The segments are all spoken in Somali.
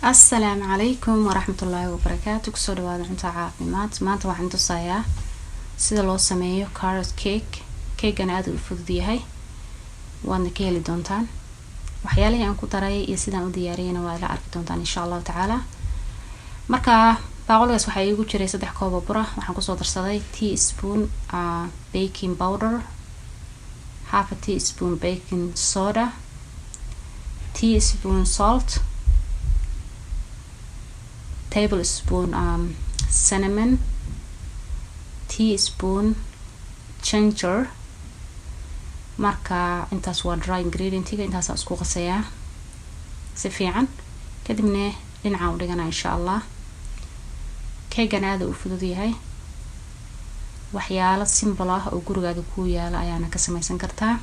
السلام عليكم ورحمة الله وبركاته. kusoo dhawaada cunto caafimaad. maanta waxaan tusayaa sida loo sameeyo carrot cake. Cake-gan aad u fudud yahay, waadna ka heli doontaan. waxyaalaha aan ku daray iyo sidaan u diyaariyayna waa la arki doontaan insha Allah taala. marka baaqolkaas waxa igu jiray 3 koob oo bur ah. waxaan ku soo darsaday teaspoon baking powder, half a teaspoon baking soda, teaspoon salt, tablespoon cinnamon, teaspoon ginger. marka intaas waa dry ingredient-iga, intaas isku qasayaa si fiican, kadibna dhinaca u dhigana insha Allah. Cake-gan aad u fudud yahay, waxyaalo simple ah oo gurigaaga ku yaala ayaana ka samaysan kartaa.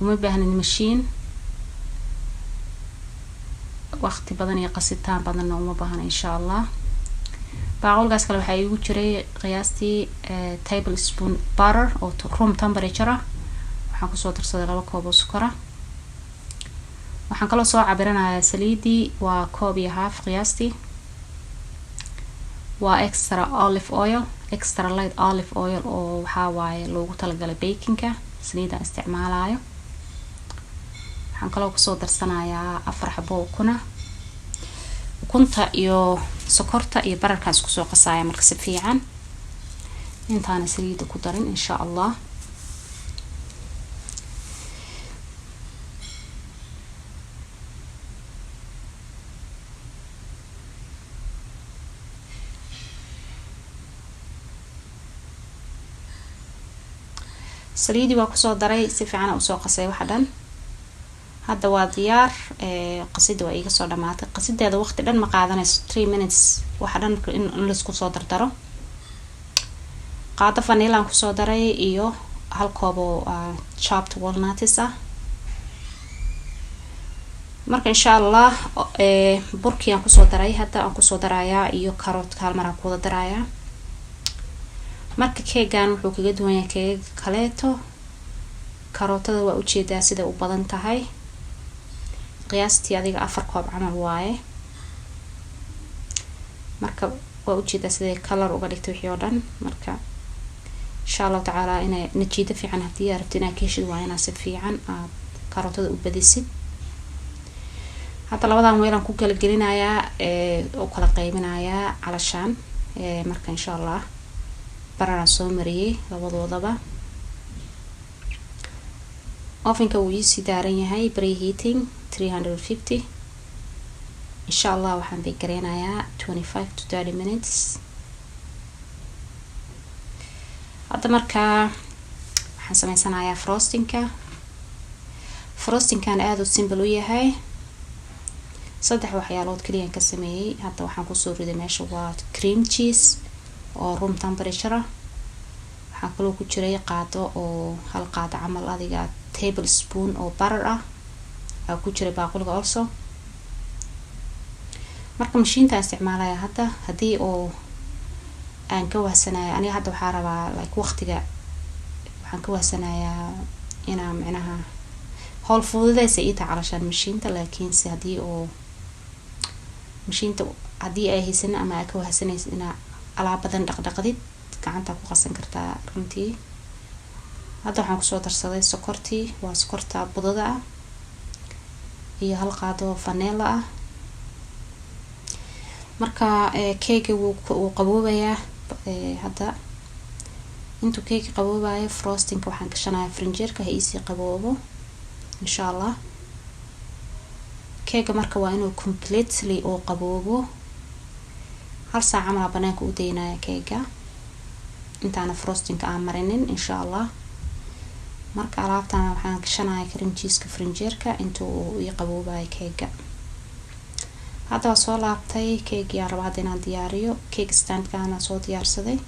uma baahnin machine, waqti badan iyo qasitaan badan uma baahna insha Allah. baaqolkaas kale waxa igu jiray qiyaastii tablespoon butter oo room temperature ah. waxaan ku soo darsaday 2 koob oo sokor ah. waxaan kala soo cabiranayaa saliidii, waa koob iyo half qiyaastii. waa extra olive oil, extra light olive oil oo waxa waaye loogu talagalay baking-ka, saliida isticmaalayo. waxaan kala ku soo darsanayaa 4 xabo ukunta iyo sokorta iyo bararkaas ku soo qasaya marka si fiican intaana saliida ku darin insha Allah. saliidi waa ku soo daray, si fiican u soo qasay waxa dhan. hadda waa diyaar. qasida waa iga soo dhamaatay. qasideeda waqti dhan ma qaadanayso, 3 minutes waxa dhan in la isku soo dardaro. qaado vanilla aan ku soo daray iyo 1 koob oo chopped walnuts ah. marka insha Allah burkii aan ku soo daray, hadda aan ku soo darayaa iyo carrot hal mar aan ku wada darayaa. marka cake-gan wuxuu kaga duwan yahay cake kaleeto. karootada waa u jeedaa sida u badan tahay, qiyaastii adiga 4 koob camal waaye. marka waa u jeedaa sida color uga dhigtay wixii oo dhan. marka insha Allah taala inay natiijo fiican hadii aad rabto inaad ka heshid waa inaad si fiican aad karootada u badisid. hadda labadan weel aan ku kala gelinayaa oo kala qaybinayaa calashaan. marka insha Allah baraan soo mariyay labadoodaba. ovenka wuu ii daaran yahay preheating 350. insha Allah waxaan bay gareynayaa 25 to 30 minutes. hadda marka waxaan sameysanayaa frostingkan aad u simple u yahay. 3 waxyaalood kaliya ka sameeyay. hadda waxaan ku soo riday meesha waa cream cheese oo room temperature ah. waxaa kaloo ku jiray qaado oo 1 qaado camal adiga tablespoon oo butter ah ku jiray baaqolka also. marka mashiinta isticmaalaya hadda hadii oo aan ka wahsanayo aniga hadda waxaan rabaa like waqtiga waxaan ka wahsanayaa inaan macnaha hawl fududeysa ii tahay calashaan mashiinta. laakiin si hadii oo mashiinta hadii ay haysan ama ay ka wahsanaysa ina alaab badan dhaqdhaqadid gacanta ku qasan kartaa runtii. hadda waxaan ku soo darsaday sokortii, waa sokorta budada ah iyo 1 qaado vanilla ah. marka cake wuu qaboobayaa. hadda intuu cake qaboobayo frosting waxaan gashanayaa frinjeerka ha ii qaboobo insha Allah. cake marka waa inuu completely oo qaboobo. 1 saac camal banaanka u deynaya cake intaana frosting aan marinin insha Allah. marka alaabtan waxaan gashanayaa cream cheese-ka frinjeerka intuu ii qaboobayo cake. hadda soo laabtay cake yaa rabaa inaan diyaariyo. cake stand-kana soo diyaarsaday.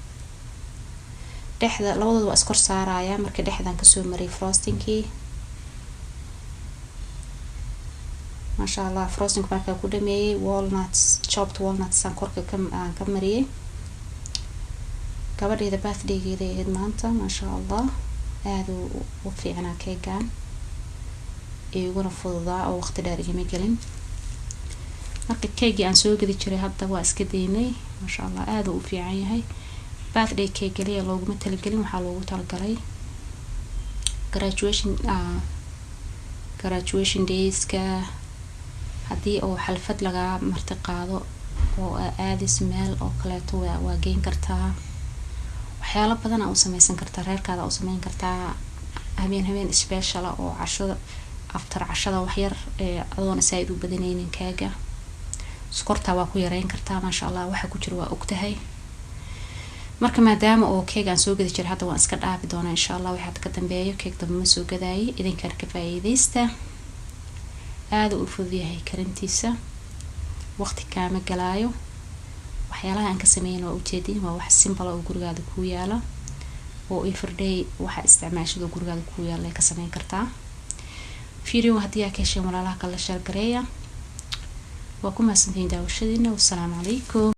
dhexda labadooda waa iskor saaraya. marka dhexdan ka soo mariyay frosting-kii. masha Allah frosting marka ku dhameeyay walnuts, chopped walnuts aan korka ka mariyay. gabadheeda birthday-geeda ahayd maanta masha Allah. aad u fiicnaa cake-gan. iguna fududaa oo waqti dheer igama gelin. marka cake aan soo gadi jiray hadda waa iska daynay masha Allah aad u fiican yahay birthday cake kaliya looguma talagelin waxaa loogu talagalay graduation dayska haddii oo xalfad laga marti qaado oo aadis meel oo kaleeto waa geyn kartaa waxyaalo badan oo samaysan kartaa reerkaada oo sameyn kartaa habeen special oo cashada after cashada wax yar adoona saaid u badanaynin kaaga sokorta waa ku yareyn kartaa masha Allah waxa ku jira waa ogtahay marka maadaama oo cake aan soo gadi jiray hadda waan iska dhaafi doonaa insha Allah waxa ka dambeeyo cake damba ma soo gadaayay idinkaan ka faa'iideysta aad u fududahay karintiisa waqti kaama galaayo waxyaalaha aan ka sameeyay waa ujeedin waa wax simple oo gurigaada ku yaala oo everyday waxa isticmaashada gurigaada ku yaala ka sameyn kartaa video haddii aad ka heshay walaalaha kala share gareeya waa ku mahadsantihiin daawashadiina. Wassalaamu calaykum.